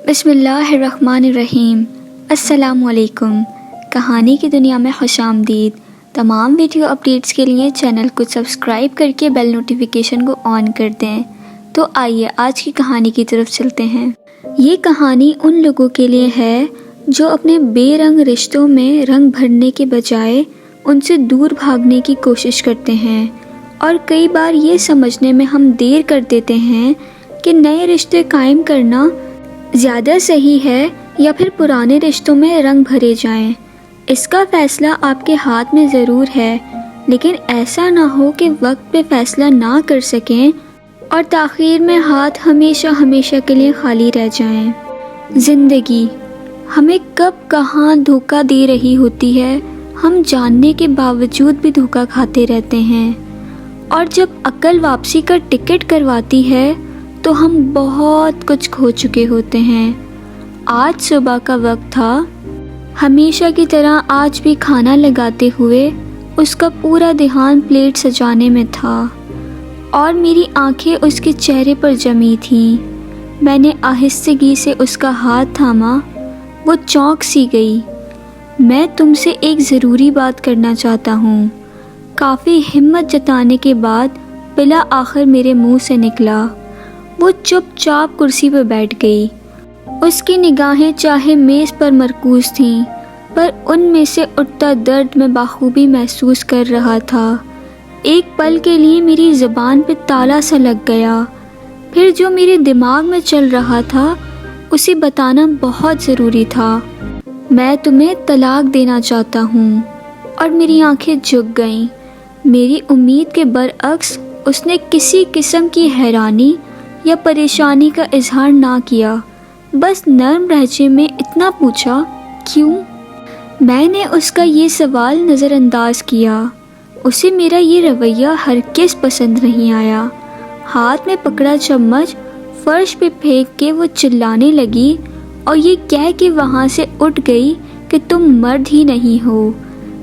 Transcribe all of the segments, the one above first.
بسم اللہ الرحمن الرحیم۔ السلام علیکم۔ کہانی کی دنیا میں خوش آمدید۔ تمام ویڈیو اپڈیٹس کے لیے چینل کو سبسکرائب کر کے بیل نوٹیفیکیشن کو آن کر دیں۔ تو آئیے آج کی کہانی کی طرف چلتے ہیں۔ یہ کہانی ان لوگوں کے لیے ہے جو اپنے بے رنگ رشتوں میں رنگ بھرنے کے بجائے ان سے دور بھاگنے کی کوشش کرتے ہیں، اور کئی بار یہ سمجھنے میں ہم دیر کر دیتے ہیں کہ نئے رشتے قائم کرنا زیادہ صحیح ہے یا پھر پرانے رشتوں میں رنگ بھرے جائیں۔ اس کا فیصلہ آپ کے ہاتھ میں ضرور ہے، لیکن ایسا نہ ہو کہ وقت پہ فیصلہ نہ کر سکیں اور تاخیر میں ہاتھ ہمیشہ کے لیے خالی رہ جائیں۔ زندگی ہمیں کب کہاں دھوکہ دے رہی ہوتی ہے، ہم جاننے کے باوجود بھی دھوکہ کھاتے رہتے ہیں، اور جب عقل واپسی کا ٹکٹ کرواتی ہے تو ہم بہت کچھ کھو چکے ہوتے ہیں۔ آج صبح کا وقت تھا، ہمیشہ کی طرح آج بھی کھانا لگاتے ہوئے اس کا پورا دھیان پلیٹ سجانے میں تھا، اور میری آنکھیں اس کے چہرے پر جمی تھیں۔ میں نے آہستگی سے اس کا ہاتھ تھاما، وہ چونک سی گئی۔ میں تم سے ایک ضروری بات کرنا چاہتا ہوں، کافی ہمت جتانے کے بعد بلا آخر میرے منہ سے نکلا۔ وہ چپ چاپ کرسی پر بیٹھ گئی۔ اس کی نگاہیں چاہے میز پر مرکوز تھیں، پر ان میں سے اٹھتا درد میں بخوبی محسوس کر رہا تھا۔ ایک پل کے لیے میری زبان پہ تالا سا لگ گیا، پھر جو میرے دماغ میں چل رہا تھا اسے بتانا بہت ضروری تھا۔ میں تمہیں طلاق دینا چاہتا ہوں۔ اور میری آنکھیں جھک گئیں۔ میری امید کے برعکس اس نے کسی قسم کی حیرانی یا پریشانی کا اظہار نہ کیا، بس نرم لہجے میں اتنا پوچھا، کیوں؟ میں نے اس کا یہ سوال نظر انداز کیا۔ اسے میرا یہ رویہ ہرگز پسند نہیں آیا۔ ہاتھ میں پکڑا چمچ فرش پہ پھینک کے وہ چلانے لگی، اور یہ کہہ کے وہاں سے اٹھ گئی کہ تم مرد ہی نہیں ہو۔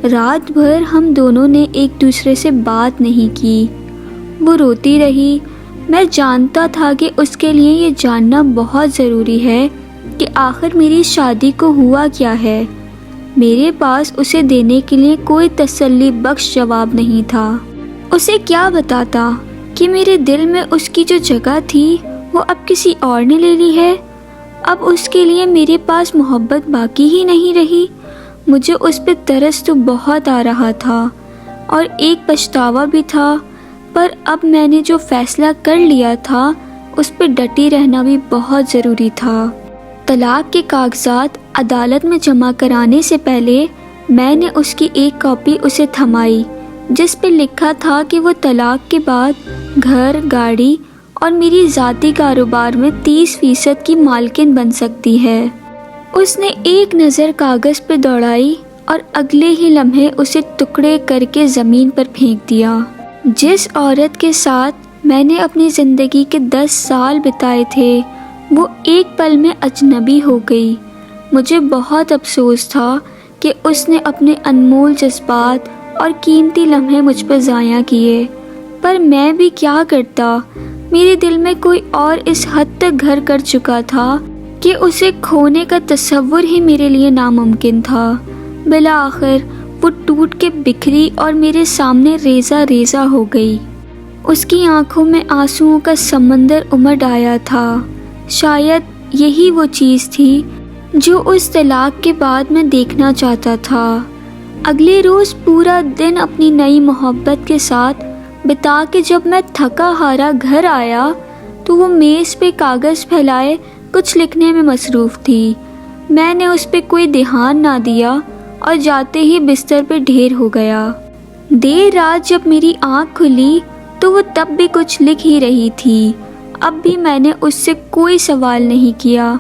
رات بھر ہم دونوں نے ایک دوسرے سے بات نہیں کی۔ وہ روتی رہی۔ میں جانتا تھا کہ اس کے لیے یہ جاننا بہت ضروری ہے کہ آخر میری شادی کو ہوا کیا ہے۔ میرے پاس اسے دینے کے لیے کوئی تسلی بخش جواب نہیں تھا۔ اسے کیا بتاتا کہ میرے دل میں اس کی جو جگہ تھی وہ اب کسی اور نے لے لی ہے؟ اب اس کے لیے میرے پاس محبت باقی ہی نہیں رہی۔ مجھے اس پہ ترس تو بہت آ رہا تھا، اور ایک پچھتاوا بھی تھا، پر اب میں نے جو فیصلہ کر لیا تھا اس پہ ڈٹی رہنا بھی بہت ضروری تھا۔ طلاق کے کاغذات عدالت میں جمع کرانے سے پہلے میں نے اس کی ایک کاپی اسے تھمائی، جس پہ لکھا تھا کہ وہ طلاق کے بعد گھر، گاڑی اور میری ذاتی کاروبار میں 30% کی مالکن بن سکتی ہے۔ اس نے ایک نظر کاغذ پہ دوڑائی اور اگلے ہی لمحے اسے ٹکڑے کر کے زمین پر پھینک دیا۔ جس عورت کے ساتھ میں نے اپنی زندگی کے 10 سال بتائے تھے، وہ ایک پل میں اجنبی ہو گئی۔ مجھے بہت افسوس تھا کہ اس نے اپنے انمول جذبات اور قیمتی لمحے مجھ پر ضائع کیے، پر میں بھی کیا کرتا؟ میرے دل میں کوئی اور اس حد تک گھر کر چکا تھا کہ اسے کھونے کا تصور ہی میرے لیے ناممکن تھا۔ بالآخر وہ ٹوٹ کے بکھری اور میرے سامنے ریزہ ریزہ ہو گئی۔ اس کی آنکھوں میں آنسوؤں کا سمندر امڈ آیا تھا۔ شاید یہی وہ چیز تھی جو اس طلاق کے بعد میں دیکھنا چاہتا تھا۔ اگلے روز پورا دن اپنی نئی محبت کے ساتھ بتا کے جب میں تھکا ہارا گھر آیا تو وہ میز پہ کاغذ پھیلائے کچھ لکھنے میں مصروف تھی۔ میں نے اس پہ کوئی دھیان نہ دیا اور جاتے ہی بستر پہ ڈھیر ہو گیا۔ دیر رات جب میری آنکھ کھلی تو وہ تب بھی کچھ لکھ ہی رہی تھی۔ اب بھی میں نے اس سے کوئی سوال نہیں کیا۔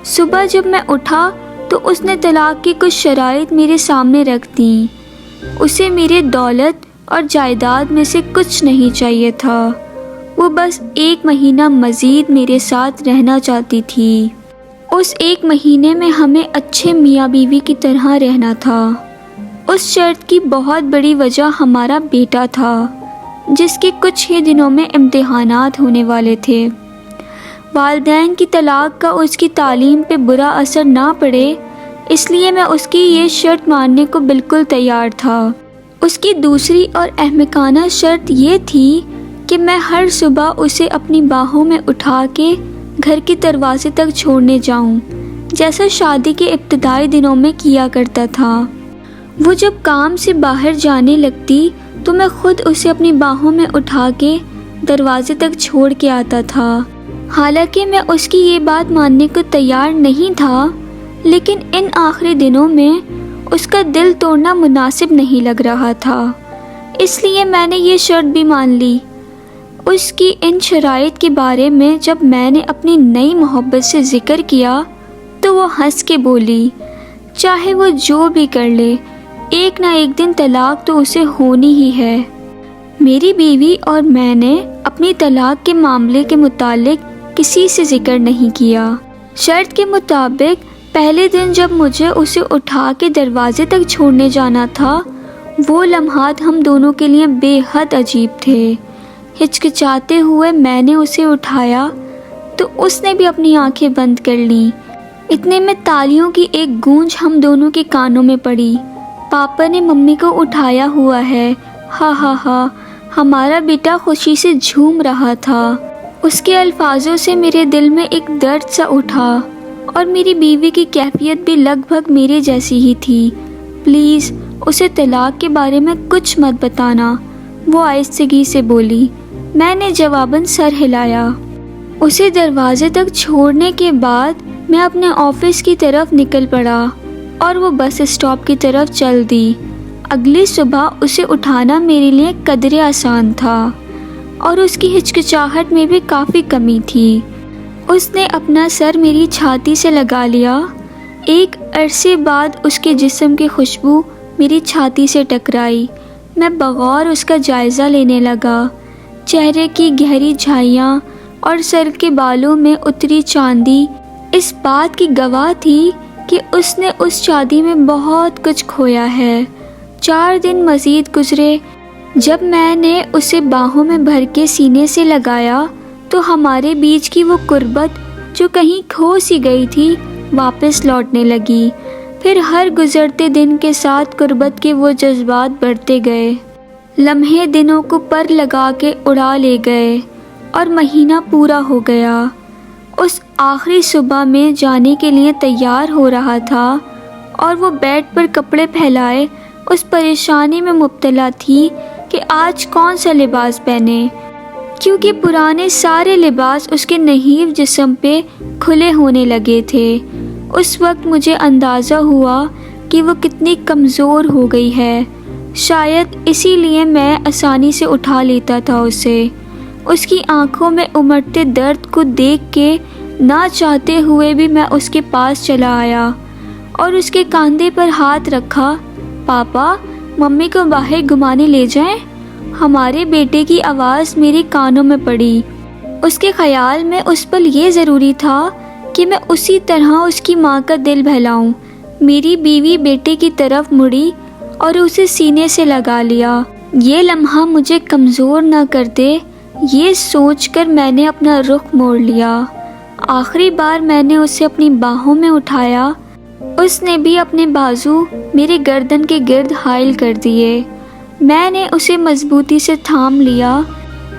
صبح جب میں اٹھا تو اس نے طلاق کی کچھ شرائط میرے سامنے رکھ دیں۔ اسے میرے دولت اور جائیداد میں سے کچھ نہیں چاہیے تھا، وہ بس 1 مہینہ مزید میرے ساتھ رہنا چاہتی تھی۔ اس 1 مہینے میں ہمیں اچھے میاں بیوی کی طرح رہنا تھا۔ اس شرط کی بہت بڑی وجہ ہمارا بیٹا تھا، جس کے کچھ ہی دنوں میں امتحانات ہونے والے تھے۔ والدین کی طلاق کا اس کی تعلیم پہ برا اثر نہ پڑے، اس لیے میں اس کی یہ شرط ماننے کو بالکل تیار تھا۔ اس کی دوسری اور احمقانہ شرط یہ تھی کہ میں ہر صبح اسے اپنی باہوں میں اٹھا کے گھر کے دروازے تک چھوڑنے جاؤں، جیسا شادی کے ابتدائی دنوں میں کیا کرتا تھا۔ وہ جب کام سے باہر جانے لگتی تو میں خود اسے اپنی باہوں میں اٹھا کے دروازے تک چھوڑ کے آتا تھا۔ حالانکہ میں اس کی یہ بات ماننے کو تیار نہیں تھا، لیکن ان آخری دنوں میں اس کا دل توڑنا مناسب نہیں لگ رہا تھا، اس لیے میں نے یہ شرط بھی مان لی۔ اس کی ان شرائط کے بارے میں جب میں نے اپنی نئی محبت سے ذکر کیا تو وہ ہنس کے بولی، چاہے وہ جو بھی کر لے، ایک نہ ایک دن طلاق تو اسے ہونی ہی ہے۔ میری بیوی اور میں نے اپنی طلاق کے معاملے کے متعلق کسی سے ذکر نہیں کیا۔ شرط کے مطابق پہلے دن جب مجھے اسے اٹھا کے دروازے تک چھوڑنے جانا تھا، وہ لمحات ہم دونوں کے لیے بے حد عجیب تھے۔ ہچکچاتے ہوئے میں نے اسے اٹھایا تو اس نے بھی اپنی آنکھیں بند کر لیں۔ اتنے میں تالیوں کی ایک گونج ہم دونوں کے کانوں میں پڑی۔ پاپا نے ممی کو اٹھایا ہوا ہے، ہا ہا ہا۔ ہمارا بیٹا خوشی سے جھوم رہا تھا۔ اس کے الفاظوں سے میرے دل میں ایک درد سا اٹھا، اور میری بیوی کی کیفیت بھی لگ بھگ میرے جیسی ہی تھی۔ پلیز اسے طلاق کے بارے میں کچھ مت بتانا، وہ آہستگی سے بولی۔ میں نے جواباً سر ہلایا۔ اسے دروازے تک چھوڑنے کے بعد میں اپنے آفس کی طرف نکل پڑا اور وہ بس اسٹاپ کی طرف چل دی۔ اگلی صبح اسے اٹھانا میرے لیے قدرے آسان تھا، اور اس کی ہچکچاہٹ میں بھی کافی کمی تھی۔ اس نے اپنا سر میری چھاتی سے لگا لیا۔ ایک عرصے بعد اس کے جسم کی خوشبو میری چھاتی سے ٹکرائی۔ میں بغور اس کا جائزہ لینے لگا۔ چہرے کی گہری جھائیاں اور سر کے بالوں میں اتری چاندی اس بات کی گواہ تھی کہ اس نے اس شادی میں بہت کچھ کھویا ہے۔ 4 دن مزید گزرے۔ جب میں نے اسے باہوں میں بھر کے سینے سے لگایا تو ہمارے بیچ کی وہ قربت جو کہیں کھو سی گئی تھی واپس لوٹنے لگی۔ پھر ہر گزرتے دن کے ساتھ قربت کے وہ جذبات بڑھتے گئے۔ لمحے دنوں کو پر لگا کے اڑا لے گئے اور مہینہ پورا ہو گیا۔ اس آخری صبح میں جانے کے لیے تیار ہو رہا تھا اور وہ بیڈ پر کپڑے پھیلائے اس پریشانی میں مبتلا تھی کہ آج کون سا لباس پہنے، کیونکہ پرانے سارے لباس اس کے نحیف جسم پہ کھلے ہونے لگے تھے۔ اس وقت مجھے اندازہ ہوا کہ وہ کتنی کمزور ہو گئی ہے۔ شاید اسی لیے میں آسانی سے اٹھا لیتا تھا اسے۔ اس کی آنکھوں میں امڑتے درد کو دیکھ کے نہ چاہتے ہوئے بھی میں اس کے پاس چلا آیا اور اس کے کاندھے پر ہاتھ رکھا۔ پاپا، ممی کو باہر گھمانے لے جائیں؟ ہمارے بیٹے کی آواز میرے کانوں میں پڑی۔ اس کے خیال میں اس پل یہ ضروری تھا کہ میں اسی طرح اس کی ماں کا دل بہلاؤں۔ میری بیوی بیٹے کی طرف مڑی اور اسے سینے سے لگا لیا۔ یہ لمحہ مجھے کمزور نہ کر دے، یہ سوچ کر میں نے اپنا رخ موڑ لیا۔ آخری بار میں نے اسے اپنی باہوں میں اٹھایا۔ اس نے بھی اپنے بازو میرے گردن کے گرد حائل کر دیے۔ میں نے اسے مضبوطی سے تھام لیا۔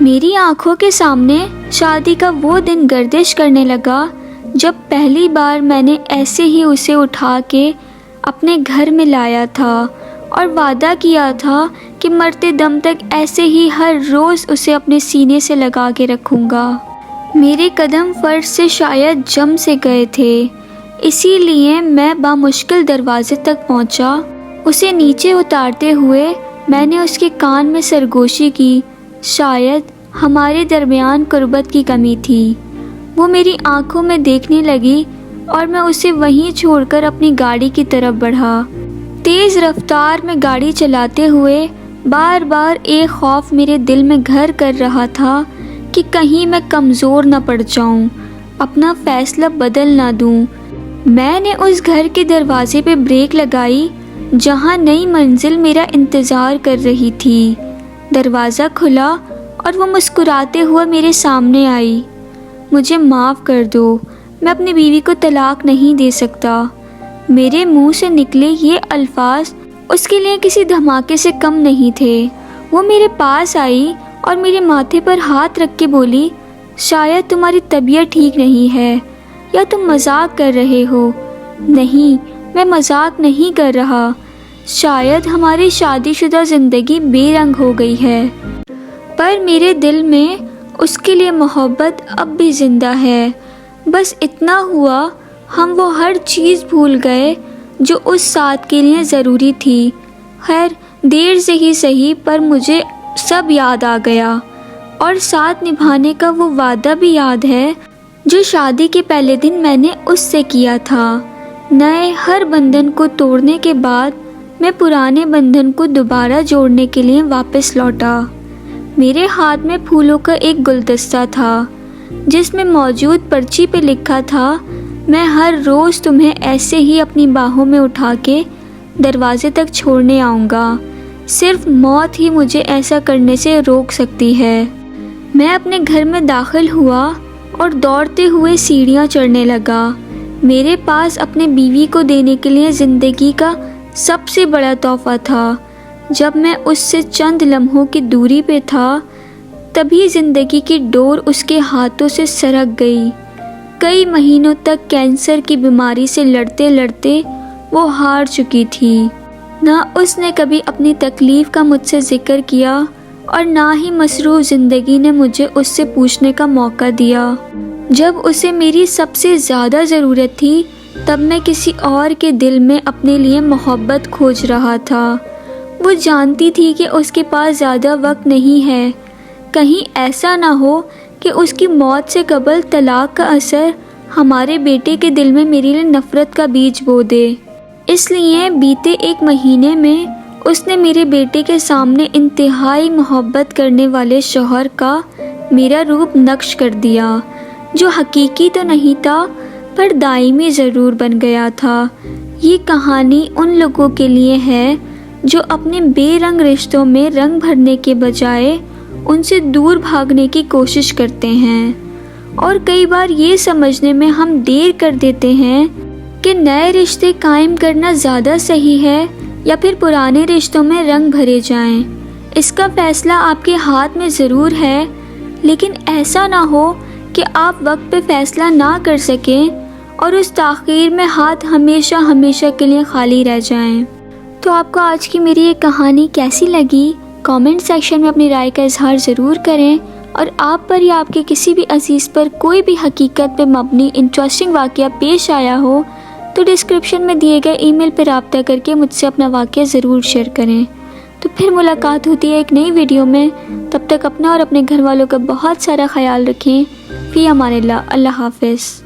میری آنکھوں کے سامنے شادی کا وہ دن گردش کرنے لگا جب پہلی بار میں نے ایسے ہی اسے اٹھا کے اپنے گھر میں لایا تھا اور وعدہ کیا تھا کہ مرتے دم تک ایسے ہی ہر روز اسے اپنے سینے سے لگا کے رکھوں گا۔ میرے قدم فرش سے شاید جم سے گئے تھے، اسی لیے میں بامشکل دروازے تک پہنچا۔ اسے نیچے اتارتے ہوئے میں نے اس کے کان میں سرگوشی کی۔ شاید ہمارے درمیان قربت کی کمی تھی۔ وہ میری آنکھوں میں دیکھنے لگی اور میں اسے وہیں چھوڑ کر اپنی گاڑی کی طرف بڑھا۔ تیز رفتار میں گاڑی چلاتے ہوئے بار بار ایک خوف میرے دل میں گھر کر رہا تھا کہ کہیں میں کمزور نہ پڑ جاؤں، اپنا فیصلہ بدل نہ دوں۔ میں نے اس گھر کے دروازے پہ بریک لگائی جہاں نئی منزل میرا انتظار کر رہی تھی۔ دروازہ کھلا اور وہ مسکراتے ہوئے میرے سامنے آئی۔ مجھے معاف کر دو، میں اپنی بیوی کو طلاق نہیں دے سکتا۔ میرے منہ سے نکلے یہ الفاظ اس کے لیے کسی دھماکے سے کم نہیں تھے۔ وہ میرے پاس آئی اور میرے ماتھے پر ہاتھ رکھ کے بولی، شاید تمہاری طبیعت ٹھیک نہیں ہے یا تم مذاق کر رہے ہو۔ نہیں، میں مذاق نہیں کر رہا، شاید ہماری شادی شدہ زندگی بے رنگ ہو گئی ہے، پر میرے دل میں اس کے لیے محبت اب بھی زندہ ہے۔ بس اتنا ہوا، ہم وہ ہر چیز بھول گئے جو اس ساتھ کے لیے ضروری تھی۔ خیر، دیر سے ہی صحیح، پر مجھے سب یاد آ گیا، اور ساتھ نبھانے کا وہ وعدہ بھی یاد ہے جو شادی کے پہلے دن میں نے اس سے کیا تھا۔ نئے ہر بندھن کو توڑنے کے بعد میں پرانے بندھن کو دوبارہ جوڑنے کے لیے واپس لوٹا۔ میرے ہاتھ میں پھولوں کا ایک گلدستہ تھا جس میں موجود پرچی پہ لکھا تھا، میں ہر روز تمہیں ایسے ہی اپنی باہوں میں اٹھا کے دروازے تک چھوڑنے آؤں گا، صرف موت ہی مجھے ایسا کرنے سے روک سکتی ہے۔ میں اپنے گھر میں داخل ہوا اور دوڑتے ہوئے سیڑھیاں چڑھنے لگا۔ میرے پاس اپنے بیوی کو دینے کے لیے زندگی کا سب سے بڑا تحفہ تھا۔ جب میں اس سے چند لمحوں کی دوری پہ تھا، تبھی زندگی کی ڈور اس کے ہاتھوں سے سرک گئی۔ کئی مہینوں تک کینسر کی بیماری سے لڑتے لڑتے وہ ہار چکی تھی۔ نہ اس نے کبھی اپنی تکلیف کا مجھ سے ذکر کیا اور نہ ہی مصروف زندگی نے مجھے اس سے پوچھنے کا موقع دیا۔ جب اسے میری سب سے زیادہ ضرورت تھی، تب میں کسی اور کے دل میں اپنے لیے محبت کھوج رہا تھا۔ وہ جانتی تھی کہ اس کے پاس زیادہ وقت نہیں ہے، کہیں ایسا نہ ہو کہ اس کی موت سے قبل طلاق کا اثر ہمارے بیٹے کے دل میں میرے لیے نفرت کا بیج بو دے۔ اس لیے بیتے ایک مہینے میں اس نے میرے بیٹے کے سامنے انتہائی محبت کرنے والے شوہر کا میرا روپ نقش کر دیا، جو حقیقی تو نہیں تھا پر دائمی ضرور بن گیا تھا۔ یہ کہانی ان لوگوں کے لیے ہے جو اپنے بے رنگ رشتوں میں رنگ بھرنے کے بجائے ان سے دور بھاگنے کی کوشش کرتے ہیں، اور کئی بار یہ سمجھنے میں ہم دیر کر دیتے ہیں کہ نئے رشتے قائم کرنا زیادہ صحیح ہے یا پھر پرانے رشتوں میں رنگ بھرے جائیں۔ اس کا فیصلہ آپ کے ہاتھ میں ضرور ہے، لیکن ایسا نہ ہو کہ آپ وقت پہ فیصلہ نہ کر سکیں اور اس تاخیر میں ہاتھ ہمیشہ ہمیشہ کے لیے خالی رہ جائیں۔ تو آپ کو آج کی میری یہ کہانی کیسی لگی؟ کامنٹ سیکشن میں اپنی رائے کا اظہار ضرور کریں، اور آپ پر یا آپ کے کسی بھی عزیز پر کوئی بھی حقیقت پہ مبنی انٹرسٹنگ واقعہ پیش آیا ہو تو ڈسکرپشن میں دیے گئے ای میل پہ رابطہ کر کے مجھ سے اپنا واقعہ ضرور شیئر کریں۔ تو پھر ملاقات ہوتی ہے ایک نئی ویڈیو میں، تب تک اپنا اور اپنے گھر والوں کا بہت سارا خیال رکھیں۔ فی امان اللہ، اللہ حافظ۔